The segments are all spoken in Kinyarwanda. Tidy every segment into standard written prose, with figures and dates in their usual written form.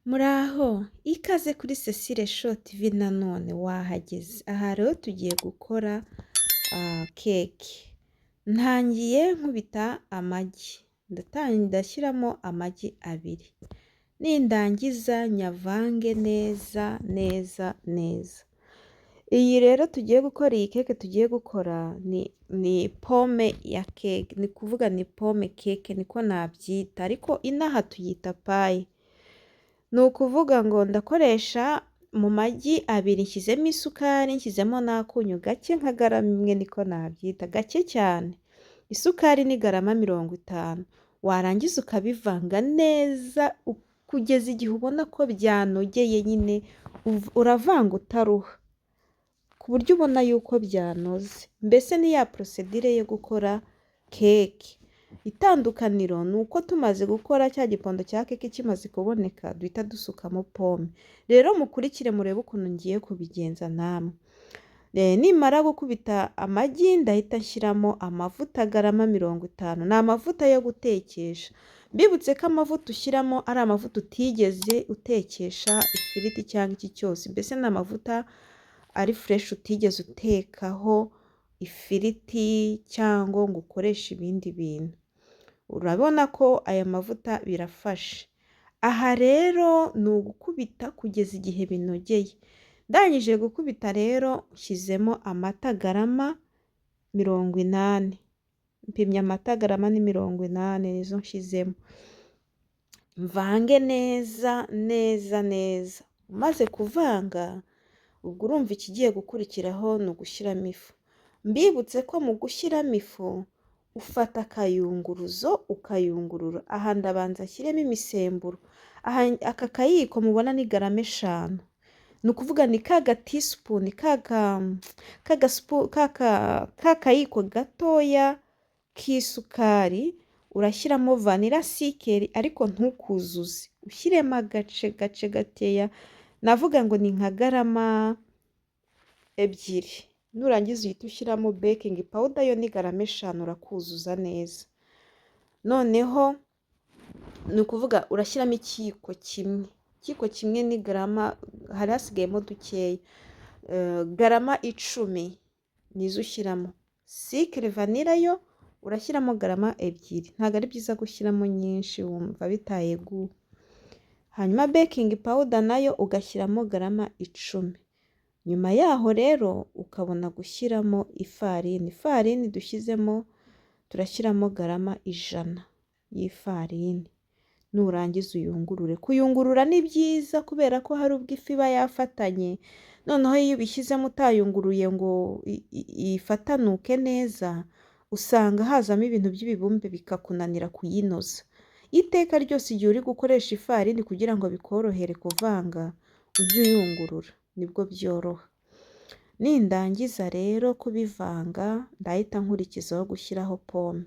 Muraho, ikaze kuri Cecile Show TV nanone wahageze. Aha rero tugiye gukora keke. Ntangiye nkubita amagi. Ndashyiramo amagi abiri. Nindangiza nyavange neza neza neza. Iyi rero tugiye gukora, iyi keke tugiye gukora ni pome ya keke. Ni kuvuga ni pome keke niko nabyita, ariko inaha tuyita payi. Ni ukuvuga ngo ndakoresha mu magi abiri nshyizemo isukari, nshyizemo n'akunyu gake nka garama imwe niko nabyita, gake cyane. Isukari ni garama 50. Warangiza ukabivanga neza kugeza igihe ubona ko byanogeye nyine, uravanga utaruha ku buryo ubona yuko byanoze. Mbese ni ya procedure yo gukora keke. Itandukaniro ni uko tumaze gukora cya gipondo cya keke kimaze kuboneka duhita dusukamo pome. Rero mukurikire murebe ukuntu ngiye kubigenza namwe. Nimara gukubita amagi ndahita nshyiramo amavuta garama 50. Ni amavuta yo gutekesha. Mbibutse ko amavuta ushyiramo ari amavuta utigeze utekesha ifiriti cyangwa iki cyose. Mbese ni amavuta ari fresh utigeze utekaho ifiriti cyangwa ngo ukoreshe ibindi bintu. Urabona ko aya mavuta birafashe. Aha rero ni ugukubita kugeza igihe binogeye. Ndangije gukubita rero nshyizemo amata garama 80. Mpimye amata garama ni 80 nizo nshyizemo. Mvange neza neza neza. Umaze kuvanga ubwo urumva ikigiye gukurikiraho ni ugushyiramo ifu. Mbibutse ko mu gushyiramo ifu ufata akayunguruzo ukayungurura. Aha ndabanza ashyiremo imisemburo. Aka kayiko mubona ni garama 5. Ni ukuvuga ni ka teaspoon kayiko gatoya k'isukari. Urashyiramo vanilla sikeri ariko ntukuzuze. Ushyiremo agace gateya. Navuga ngo ni nka garama 2. Nurangiza uhita ushyiramo baking powder, yo ni garama 5, urakuzuza neza. Noneho ni ukuvuga urashyiramo ikiyiko kimwe. Ikiyiko kimwe ni garama, hari hasigayemo dukeya. Garama 10 nizo ushyiramo. Sikeri vanilla yo urashyiramo garama 2. Ntabwo ari byiza gushyiramo nyinshi wumva bitaye gu. Hanyuma baking powder nayo ugashyiramo garama 10. Nyuma yaho rero ukabona gushyiramo ifarini. Ifarini dushyizemo turashyiramo garama 100 y'ifarini. Nurangiza uyungurure. Kuyungurura ni byiza kubera ko hari ubwo ifi iba yafatanye. Noneho iyo ubishyizemo utayunguruye ngo ifatanuke neza, usanga hazamo ibintu by'ibibumbe bikakunanira kuyinoza. Iteka ryose igihe uri gukoresha ifarini kugira ngo bikorohere kuvanga, ujye uyungurura nibwo byoroha. Nindangiza rero kubivanga ndahita nkurikizaho gushyiraho pome.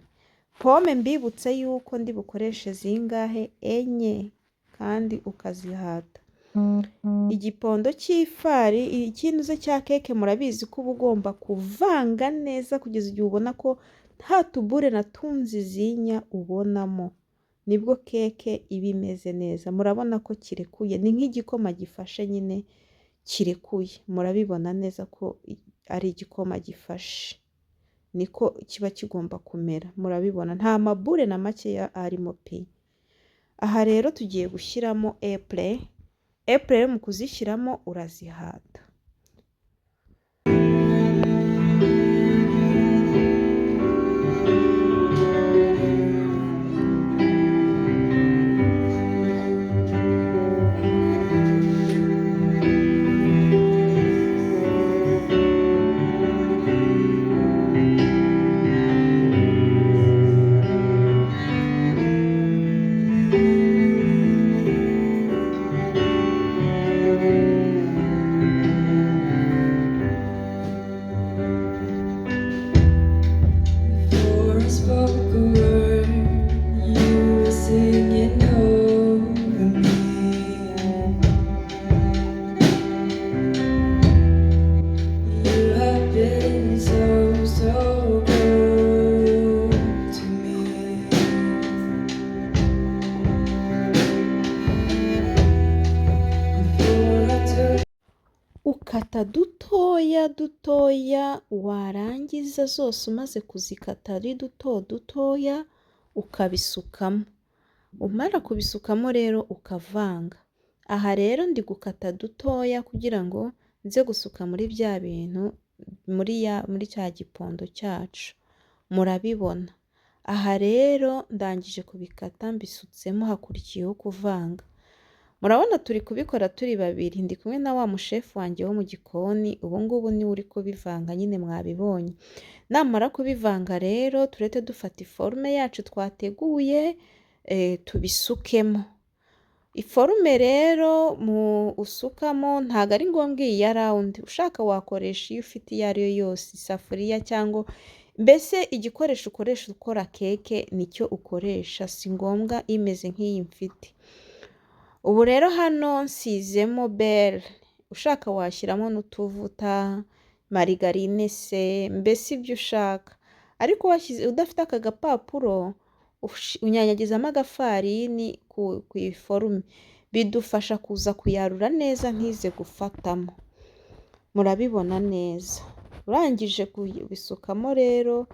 Pome mbibutse yuko ndi bukoreshe zingahe? 4, kandi ukazihata. Igipondo cy'ifari, ikinuze cya keke murabizi ko uba ugomba kuvanga neza kugeza igihe ubona ko nta tubure na tunzi zinya ubonamo. Nibwo keke iba imeze neza. Murabona ko kirekuye. Ni nk'igikoma gifashe nyine kirekuye. Murabibona neza ko ari igikoma gifashe. Niko kiba kigomba kumera. Murabibona nta mabure na makeya arimo pe. Aha rero tugiye gushyiramo epre. Epre mu kuzishyiramo urazihata. ukata dutoya dutoya, warangiza zose umaze kuzikata ari duto dutoya ukabisukamo. Umara kubisukamo rero ukavanga. Aha rero ndi gukata dutoya kugira ngo nze gusuka muri bya bintu, muri cya gipondo cyacu. Murabibona. Aha rero ndangije kubikata mbisutsemo, hakurikiyeho kuvanga. Murabona turi kubikora turi babiri, ndi kumwe na wa mushefu wanjye wo mu gikoni, ubu ngubu niwe uri kubivanga nyine mwabibonye. Namara kubivanga rero turete dufata iforume yacu twateguye, tubisukemo. Iforume rero usukamo ntabwo ari ngombwa iyi ya rawundi, ushaka wakoresha iyo ufite iyo ari yo yose, isafuriya cyangwa mbese igikoresho ukoresha ukora keke nicyo ukoresha, si ngombwa imeze nk'iyi mfite. Ubu rero hano nsizemo bere, ushaka washyiramo n'utuvuta, marigarine se, mbese ibyo ushaka. Ariko udafite aka gapapuro unyanyagizamo agafarini ku iforume, bidufasha kuza kuyarura neza ntize gufatamo. Murabibona neza. Urangije kubisukamo rero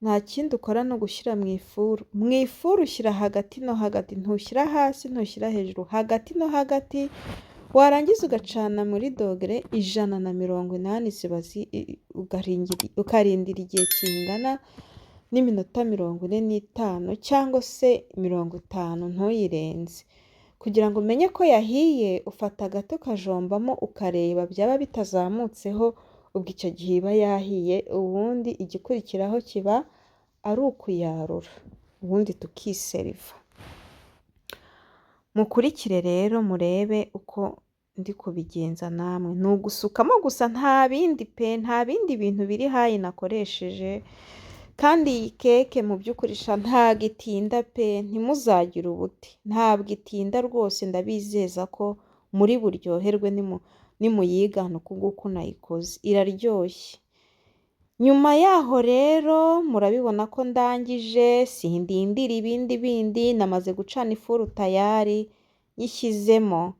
nta kindi ukora no gushyira mu ifuru. Mu ifuru ushyira hagati no hagati, ntushyira hasi ntushyira hejuru, hagati no hagati. Warangiza ugacana muri dogere 180, ukarindira igihe kingana n'iminota 45 cyangwa se 50, ntuyirenze. Kugira ngo umenye ko yahiye, ufata gato ukajombamo ukareba, byaba bitazamutseho ubwo icyo gihe iba yahiye, ubundi igikurikiraho kiba ari ukuyarura, ubundi tukiseriva. Mukurikire rero murebe uko ndi kubigenza namwe. Ni ugusukamo gusa, nta bindi bintu biri hayi nakoresheje. Kandi iyi keke mu by'ukuri ntabwo itinda pe, ntimuzagire ubuti, ntabwo itinda rwose. Ndabizeza ko muri buryoherwe nimuyigana uku nguku nayikoze, iraryoshye. Nyuma yaho rero murabibona ko ndangije, sindindira ibindi, namaze gucana ifuru tayari, nyishyizemo.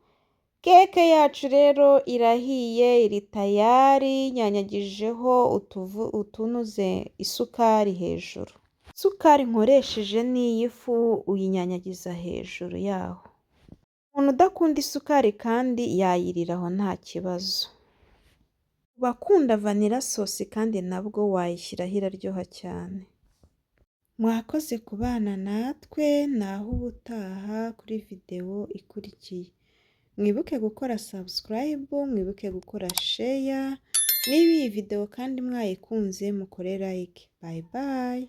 Keke yacu rero irahiye, iri tayari, nyanyagijeho utunuze isukari hejuru. Isukari nkoresheje n'iyi fu uyinyanyagiza hejuru yaho. Umuntu udakunda isukari kandi yayiriraho nta kibazo. Bakunda vanilla sauce kandi nabwo wayishyiraho, iraryoha cyane. Mwakoze kubana natwe, naho ubutaha kuri video ikurikiye. Mwibuke gukora subscribe, mwibuke gukora share, niba iyi video kandi mwayikunze mukore like. Bye bye.